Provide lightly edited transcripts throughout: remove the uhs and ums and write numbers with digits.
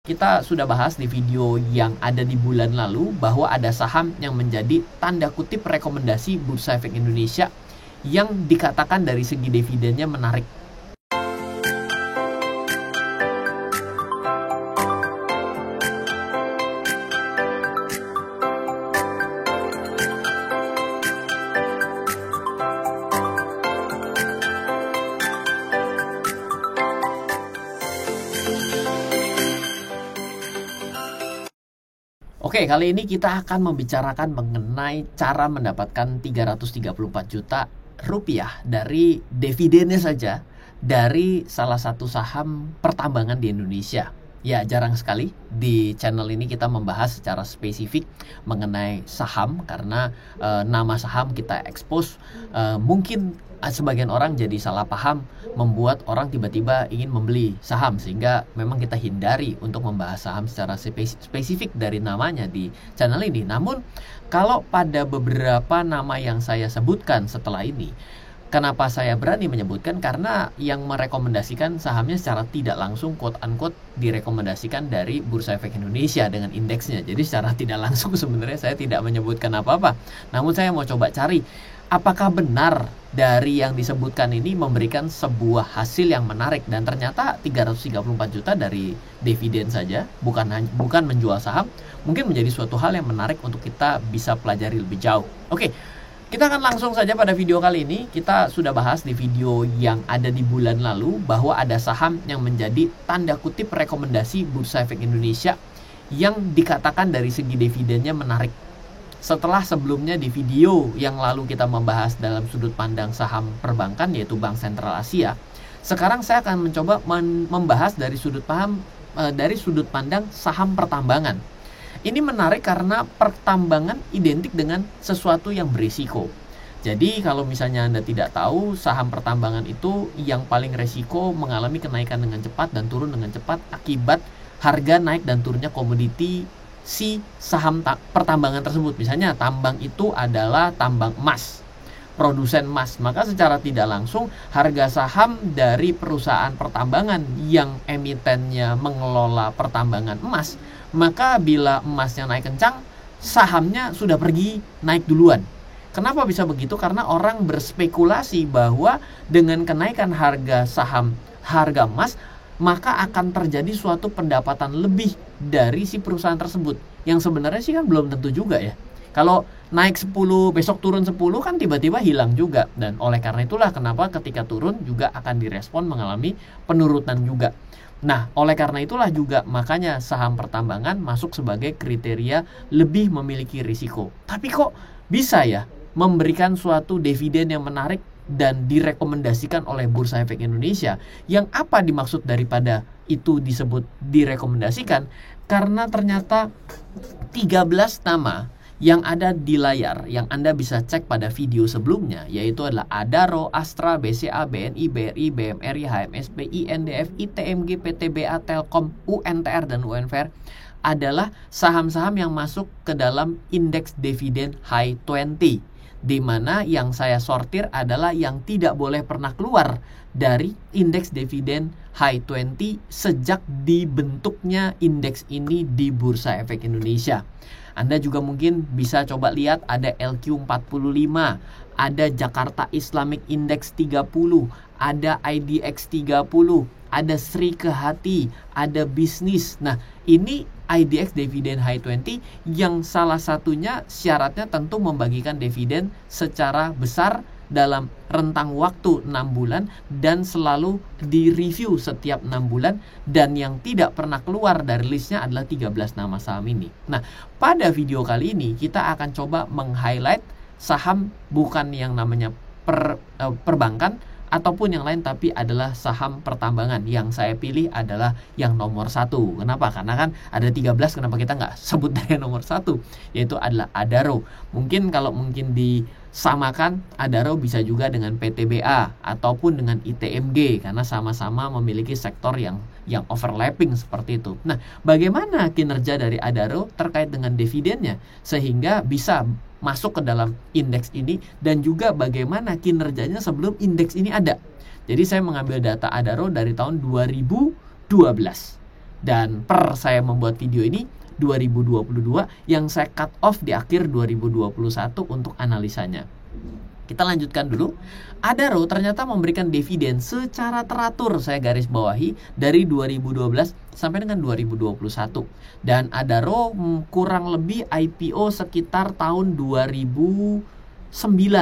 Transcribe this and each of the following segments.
Kita sudah bahas di video yang ada di bulan lalu bahwa ada saham yang menjadi tanda kutip rekomendasi Bursa Efek Indonesia yang dikatakan dari segi dividennya menarik. Oke, kali ini kita akan membicarakan mengenai cara mendapatkan 334 juta rupiah dari dividennya saja dari salah satu saham pertambangan di Indonesia. Ya, jarang sekali di channel ini kita membahas secara spesifik mengenai saham karena nama saham kita expose. Mungkin sebagian orang jadi salah paham membuat orang tiba-tiba ingin membeli saham, sehingga memang kita hindari untuk membahas saham secara spesifik dari namanya di channel ini. Namun kalau pada beberapa nama yang saya sebutkan setelah ini, kenapa saya berani menyebutkan? Karena yang merekomendasikan sahamnya secara tidak langsung quote unquote direkomendasikan dari Bursa Efek Indonesia dengan indeksnya. Jadi secara tidak langsung sebenarnya saya tidak menyebutkan apa-apa. Namun saya mau coba cari apakah benar dari yang disebutkan ini memberikan sebuah hasil yang menarik, dan ternyata 334 juta dari dividen saja, bukan menjual saham, mungkin menjadi suatu hal yang menarik untuk kita bisa pelajari lebih jauh. Oke, kita akan langsung saja pada video kali ini. Kita sudah bahas di video yang ada di bulan lalu bahwa ada saham yang menjadi tanda kutip rekomendasi Bursa Efek Indonesia yang dikatakan dari segi dividennya menarik. Setelah sebelumnya di video yang lalu kita membahas dalam sudut pandang saham perbankan yaitu Bank Sentral Asia, sekarang saya akan mencoba membahas dari sudut pandang saham pertambangan. Ini menarik karena pertambangan identik dengan sesuatu yang berisiko. Jadi kalau misalnya Anda tidak tahu, saham pertambangan itu yang paling resiko mengalami kenaikan dengan cepat dan turun dengan cepat akibat harga naik dan turunnya komoditi si saham pertambangan tersebut. Misalnya tambang itu adalah tambang emas, produsen emas, maka secara tidak langsung harga saham dari perusahaan pertambangan yang emitennya mengelola pertambangan emas, maka bila emasnya naik kencang, sahamnya sudah pergi naik duluan. Kenapa bisa begitu? Karena orang berspekulasi bahwa dengan kenaikan harga saham, harga emas, maka akan terjadi suatu pendapatan lebih dari si perusahaan tersebut. Yang sebenarnya sih kan belum tentu juga ya. Kalau naik 10, besok turun 10 kan tiba-tiba hilang juga. Dan oleh karena itulah kenapa ketika turun juga akan direspon mengalami penurunan juga. Nah, oleh karena itulah juga makanya saham pertambangan masuk sebagai kriteria lebih memiliki risiko. Tapi kok bisa ya memberikan suatu dividen yang menarik dan direkomendasikan oleh Bursa Efek Indonesia? Yang apa dimaksud daripada itu disebut direkomendasikan? Karena ternyata 13 nama yang ada di layar yang Anda bisa cek pada video sebelumnya, yaitu adalah Adaro, Astra, BCA, BNI, BRI, BMRI, HMSP, INDF, ITMG, PTBA, Telkom, UNTR, dan UNVR, adalah saham-saham yang masuk ke dalam indeks dividen high 20, di mana yang saya sortir adalah yang tidak boleh pernah keluar dari indeks dividen high 20 sejak dibentuknya indeks ini di Bursa Efek Indonesia. Anda juga mungkin bisa coba lihat ada LQ45, ada Jakarta Islamic Index 30, ada IDX 30, ada Sri Kehati, ada bisnis. Nah, ini IDX Dividend High 20 yang salah satunya syaratnya tentu membagikan dividen secara besar dalam rentang waktu 6 bulan dan selalu direview setiap 6 bulan, dan yang tidak pernah keluar dari listnya adalah 13 nama saham ini. Nah, pada video kali ini kita akan coba meng-highlight saham bukan yang namanya perbankan ataupun yang lain, tapi adalah saham pertambangan. Yang saya pilih adalah yang nomor 1. Kenapa? Karena kan ada 13, kenapa kita nggak sebut dari nomor 1, yaitu adalah Adaro. Mungkin kalau disamakan, Adaro bisa juga dengan PTBA ataupun dengan ITMG, karena sama-sama memiliki sektor yang overlapping seperti itu. Nah, bagaimana kinerja dari Adaro terkait dengan dividennya sehingga bisa masuk ke dalam indeks ini, dan juga bagaimana kinerjanya sebelum indeks ini ada. Jadi saya mengambil data Adaro dari tahun 2012. Dan saya membuat video ini 2022 yang saya cut off di akhir 2021 untuk analisanya. Kita lanjutkan dulu. Adaro ternyata memberikan dividen secara teratur, saya garis bawahi, dari 2012 sampai dengan 2021. Dan Adaro kurang lebih IPO sekitar tahun 2009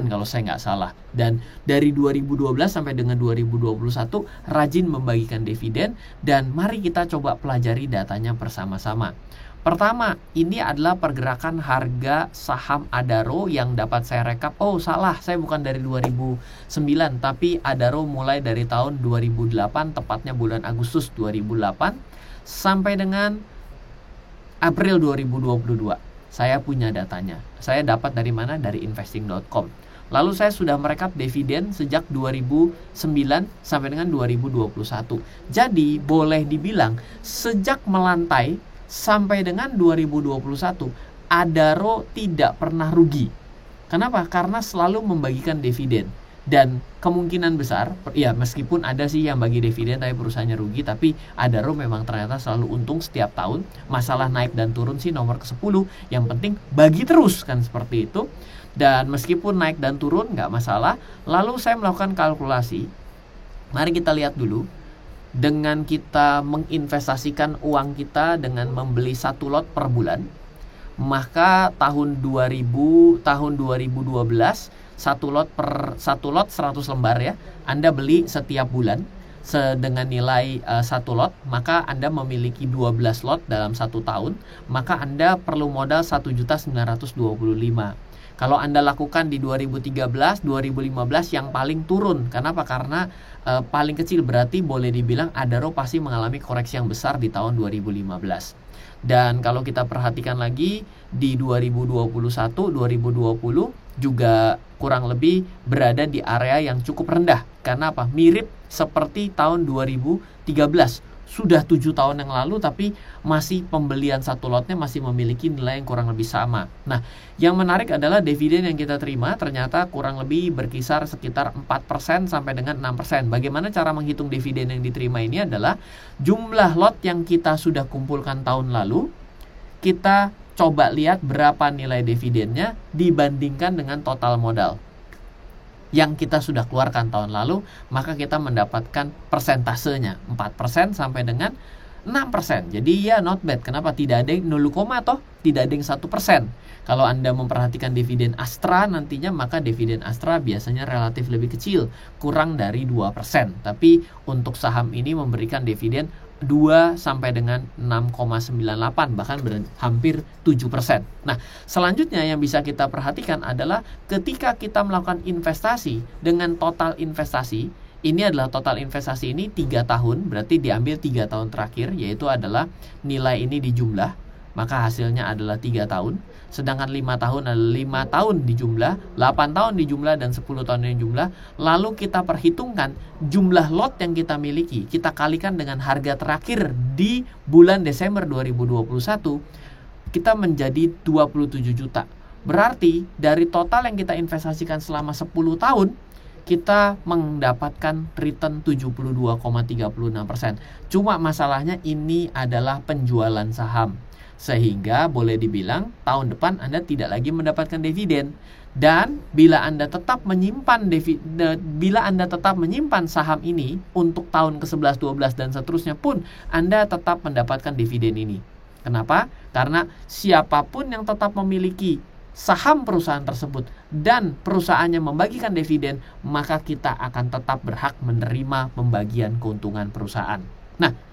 kalau saya nggak salah. Dan dari 2012 sampai dengan 2021 rajin membagikan dividen, dan mari kita coba pelajari datanya bersama-sama. Pertama, ini adalah pergerakan harga saham Adaro yang dapat saya rekap. Oh, salah, saya bukan dari 2009, tapi Adaro mulai dari tahun 2008, tepatnya bulan Agustus 2008 sampai dengan April 2022. Saya punya datanya. Saya dapat dari mana? Dari investing.com. Lalu saya sudah merekap dividen sejak 2009 sampai dengan 2021. Jadi, boleh dibilang sejak melantai sampai dengan 2021, Adaro tidak pernah rugi. Kenapa? Karena selalu membagikan dividen. Dan kemungkinan besar, ya meskipun ada sih yang bagi dividen tapi perusahaannya rugi, tapi Adaro memang ternyata selalu untung setiap tahun. Masalah naik dan turun sih nomor ke-10. Yang penting bagi terus, kan seperti itu. Dan meskipun naik dan turun nggak masalah. Lalu saya melakukan kalkulasi. Mari kita lihat dulu. Dengan kita menginvestasikan uang kita dengan membeli 1 lot per bulan, maka tahun 2012 1 lot 100 lembar ya, Anda beli setiap bulan dengan nilai 1 lot, maka Anda memiliki 12 lot dalam 1 tahun, maka Anda perlu modal 1.925.000. Kalau Anda lakukan di 2013, 2015 yang paling turun. Kenapa? Karena paling kecil, berarti boleh dibilang Adaro pasti mengalami koreksi yang besar di tahun 2015. Dan kalau kita perhatikan lagi di 2021, 2020 juga kurang lebih berada di area yang cukup rendah. Karena apa? Mirip seperti tahun 2013. Sudah 7 tahun yang lalu, tapi masih pembelian 1 lotnya masih memiliki nilai yang kurang lebih sama. Nah, yang menarik adalah dividen yang kita terima ternyata kurang lebih berkisar sekitar 4% sampai dengan 6%. Bagaimana cara menghitung dividen yang diterima ini adalah jumlah lot yang kita sudah kumpulkan tahun lalu, kita coba lihat berapa nilai dividennya dibandingkan dengan total modal yang kita sudah keluarkan tahun lalu, maka kita mendapatkan persentasenya 4% sampai dengan 6%. Jadi ya not bad. Kenapa? Tidak ada yang 0, toh tidak ada yang 1%. Kalau Anda memperhatikan dividen Astra nantinya, maka dividen Astra biasanya relatif lebih kecil, kurang dari 2%. Tapi untuk saham ini memberikan dividen 2 sampai dengan 6,98, bahkan hampir 7%. Nah, selanjutnya yang bisa kita perhatikan adalah ketika kita melakukan investasi dengan total investasi, ini adalah total investasi ini 3 tahun, berarti diambil 3 tahun terakhir, yaitu adalah nilai ini dijumlah, maka hasilnya adalah 3 tahun. Sedangkan 5 tahun adalah 5 tahun dijumlah, 8 tahun dijumlah, dan 10 tahun dijumlah. Lalu kita perhitungkan jumlah lot yang kita miliki, kita kalikan dengan harga terakhir di bulan Desember 2021, kita menjadi 27 juta. Berarti dari total yang kita investasikan selama 10 tahun, kita mendapatkan return 72,36%. Cuma masalahnya ini adalah penjualan saham. Sehingga boleh dibilang tahun depan Anda tidak lagi mendapatkan dividen. Dan bila Anda tetap menyimpan saham ini untuk tahun ke-11, 12 dan seterusnya pun, Anda tetap mendapatkan dividen ini. Kenapa? Karena siapapun yang tetap memiliki saham perusahaan tersebut dan perusahaannya membagikan dividen, maka kita akan tetap berhak menerima pembagian keuntungan perusahaan. Nah,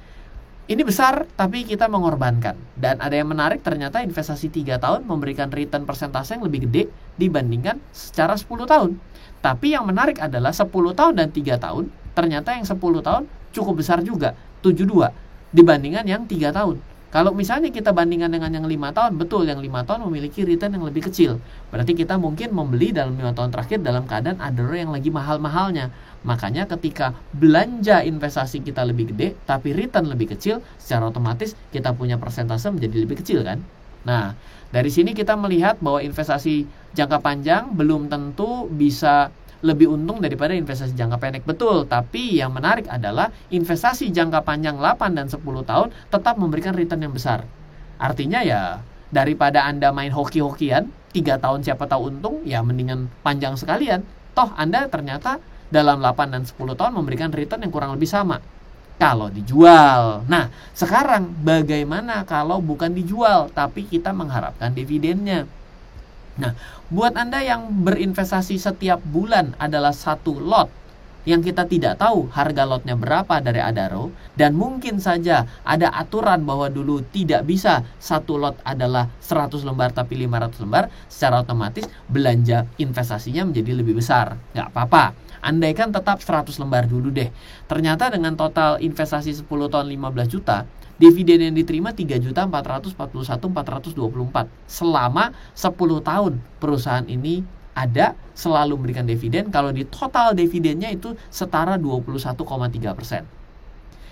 ini besar, tapi kita mengorbankan. Dan ada yang menarik, ternyata investasi 3 tahun memberikan return persentase yang lebih gede dibandingkan secara 10 tahun. Tapi yang menarik adalah 10 tahun dan 3 tahun, ternyata yang 10 tahun cukup besar juga, 72, dibandingkan yang 3 tahun. Kalau misalnya kita bandingkan dengan yang 5 tahun, betul yang 5 tahun memiliki return yang lebih kecil. Berarti kita mungkin membeli dalam 5 tahun terakhir dalam keadaan Adaro yang lagi mahal-mahalnya. Makanya ketika belanja investasi kita lebih gede, tapi return lebih kecil, secara otomatis kita punya persentase menjadi lebih kecil kan. Nah, dari sini kita melihat bahwa investasi jangka panjang belum tentu bisa lebih untung daripada investasi jangka pendek. Betul, tapi yang menarik adalah investasi jangka panjang 8 dan 10 tahun tetap memberikan return yang besar. Artinya ya, daripada Anda main hoki-hokian 3 tahun siapa tahu untung, ya mendingan panjang sekalian. Toh Anda ternyata dalam 8 dan 10 tahun memberikan return yang kurang lebih sama kalau dijual. Nah, sekarang bagaimana kalau bukan dijual tapi kita mengharapkan dividennya? Nah, buat Anda yang berinvestasi setiap bulan adalah satu lot yang kita tidak tahu harga lotnya berapa dari Adaro, dan mungkin saja ada aturan bahwa dulu tidak bisa satu lot adalah 100 lembar tapi 500 lembar, secara otomatis belanja investasinya menjadi lebih besar. Nggak apa-apa, andaikan tetap 100 lembar dulu deh. Ternyata dengan total investasi 10 tahun 15 juta, dividen yang diterima 3.441.424 selama 10 tahun perusahaan ini ada, selalu memberikan dividen. Kalau di total dividennya itu setara 21,3%.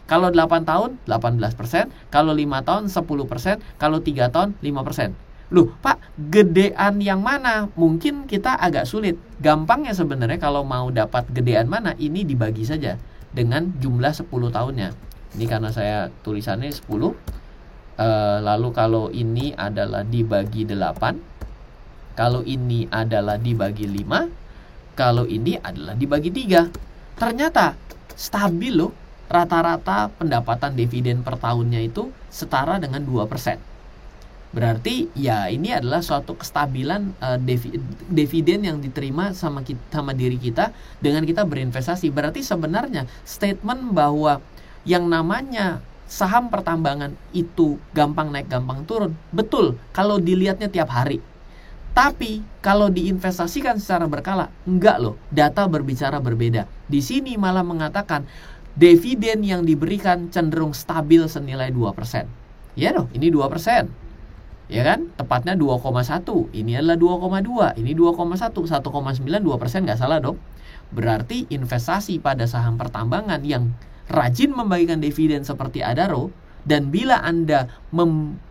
Kalau 8 tahun 18%, kalau 5 tahun 10%, kalau 3 tahun 5%. Loh Pak, gedean yang mana? Mungkin kita agak sulit. Gampangnya sebenarnya kalau mau dapat gedean mana, ini dibagi saja dengan jumlah 10 tahunnya. Ini karena saya tulisannya 10. Lalu kalau ini adalah dibagi 8, kalau ini adalah dibagi 5, kalau ini adalah dibagi 3. Ternyata stabil loh, rata-rata pendapatan dividen per tahunnya itu setara dengan 2%. Berarti ya ini adalah suatu kestabilan dividen yang diterima sama diri kita dengan kita berinvestasi. Berarti sebenarnya statement bahwa yang namanya saham pertambangan itu gampang naik gampang turun, betul kalau dilihatnya tiap hari. Tapi kalau diinvestasikan secara berkala, enggak loh, data berbicara berbeda. Di sini malah mengatakan dividen yang diberikan cenderung stabil senilai 2%. Ya dong, ini 2%. Ya kan? Tepatnya 2,1. Ini adalah 2,2. Ini 2,1. 1,9, 2% nggak salah dong. Berarti investasi pada saham pertambangan yang rajin membagikan dividen seperti Adaro, dan bila Anda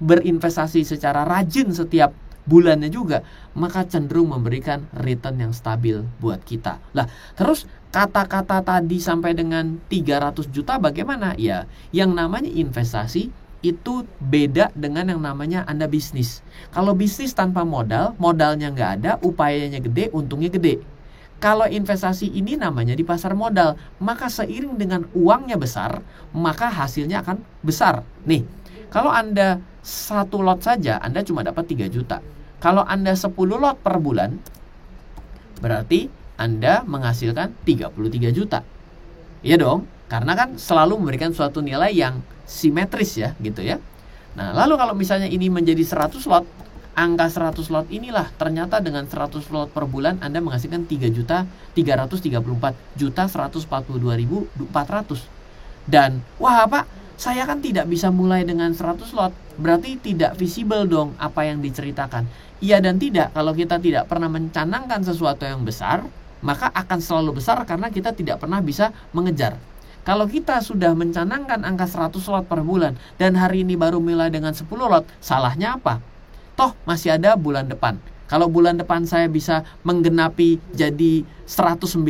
berinvestasi secara rajin setiap bulannya juga, maka cenderung memberikan return yang stabil buat kita. Lah, terus kata-kata tadi sampai dengan 300 juta bagaimana? Ya, yang namanya investasi itu beda dengan yang namanya Anda bisnis. Kalau bisnis tanpa modal, modalnya nggak ada, upayanya gede, untungnya gede. Kalau investasi ini namanya di pasar modal, maka seiring dengan uangnya besar, maka hasilnya akan besar. Nih, kalau Anda satu lot saja, Anda cuma dapat 3 juta. Kalau Anda 10 lot per bulan, berarti Anda menghasilkan 33 juta. Iya dong, karena kan selalu memberikan suatu nilai yang simetris ya, gitu ya. Nah, lalu kalau misalnya ini menjadi 100 lot, angka 100 lot inilah ternyata dengan 100 lot per bulan Anda menghasilkan 3.334.142.400. Dan, wah Pak, saya kan tidak bisa mulai dengan 100 lot. Berarti tidak visible dong apa yang diceritakan. Iya dan tidak. Kalau kita tidak pernah mencanangkan sesuatu yang besar, maka akan selalu besar karena kita tidak pernah bisa mengejar. Kalau kita sudah mencanangkan angka 100 lot per bulan dan hari ini baru mulai dengan 10 lot, salahnya apa? Toh masih ada bulan depan. Kalau bulan depan saya bisa menggenapi jadi 190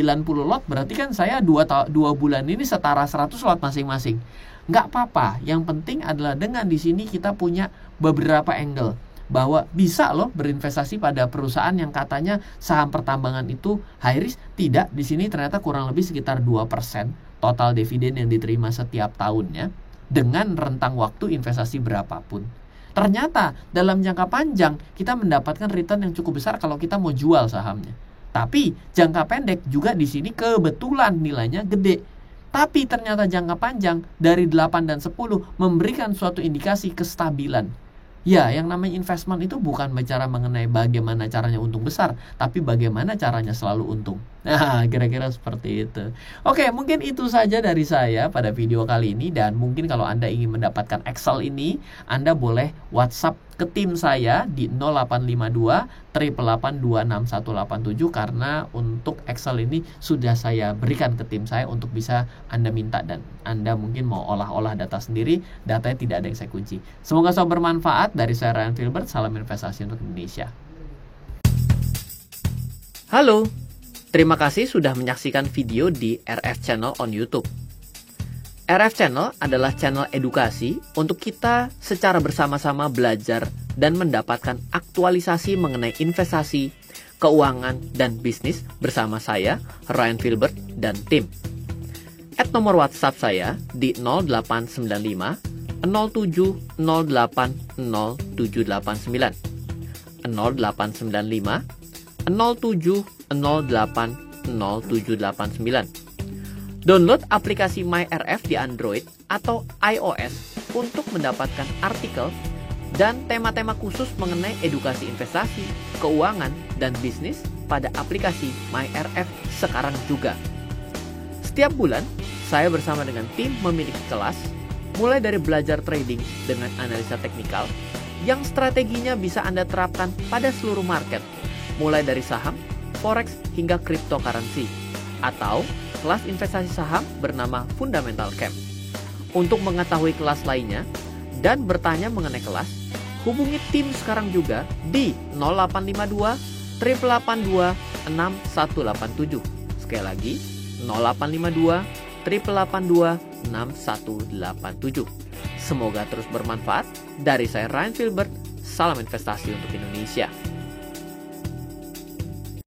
lot, berarti kan saya 2 bulan ini setara 100 lot masing-masing. Nggak apa-apa, yang penting adalah dengan di sini kita punya beberapa angle bahwa bisa loh berinvestasi pada perusahaan yang katanya saham pertambangan itu high risk. Tidak, di sini ternyata kurang lebih sekitar 2% total dividen yang diterima setiap tahunnya dengan rentang waktu investasi berapapun. Ternyata dalam jangka panjang kita mendapatkan return yang cukup besar kalau kita mau jual sahamnya. Tapi jangka pendek juga di sini kebetulan nilainya gede. Tapi ternyata jangka panjang dari 8 dan 10 memberikan suatu indikasi kestabilan. Ya, yang namanya investment itu bukan bicara mengenai bagaimana caranya untung besar, tapi bagaimana caranya selalu untung. Nah, kira-kira seperti itu. Oke, mungkin itu saja dari saya pada video kali ini. Dan mungkin kalau Anda ingin mendapatkan Excel ini, Anda boleh WhatsApp ke tim saya di 0852 888 26187, karena untuk Excel ini sudah saya berikan ke tim saya untuk bisa Anda minta, dan Anda mungkin mau olah-olah data sendiri, datanya tidak ada yang saya kunci. Semoga selalu bermanfaat. Dari saya Ryan Filbert, salam investasi untuk Indonesia. Halo, Terima kasih sudah menyaksikan video di RF Channel on YouTube. RF Channel adalah channel edukasi untuk kita secara bersama-sama belajar dan mendapatkan aktualisasi mengenai investasi, keuangan, dan bisnis bersama saya, Ryan Filbert, dan tim. Add nomor WhatsApp saya di 0895 07 08 0789 0895 07 08 0789. Download aplikasi MyRF di Android atau iOS untuk mendapatkan artikel dan tema-tema khusus mengenai edukasi investasi, keuangan, dan bisnis pada aplikasi MyRF sekarang juga. Setiap bulan, saya bersama dengan tim memiliki kelas, mulai dari belajar trading dengan analisa teknikal, yang strateginya bisa Anda terapkan pada seluruh market, mulai dari saham, forex, hingga cryptocurrency, atau kelas investasi saham bernama Fundamental Camp. Untuk mengetahui kelas lainnya dan bertanya mengenai kelas, hubungi tim sekarang juga di 0852 882 6187. Sekali lagi, 0852 882 6187. Semoga terus bermanfaat. Dari saya Ryan Filbert, salam investasi untuk Indonesia.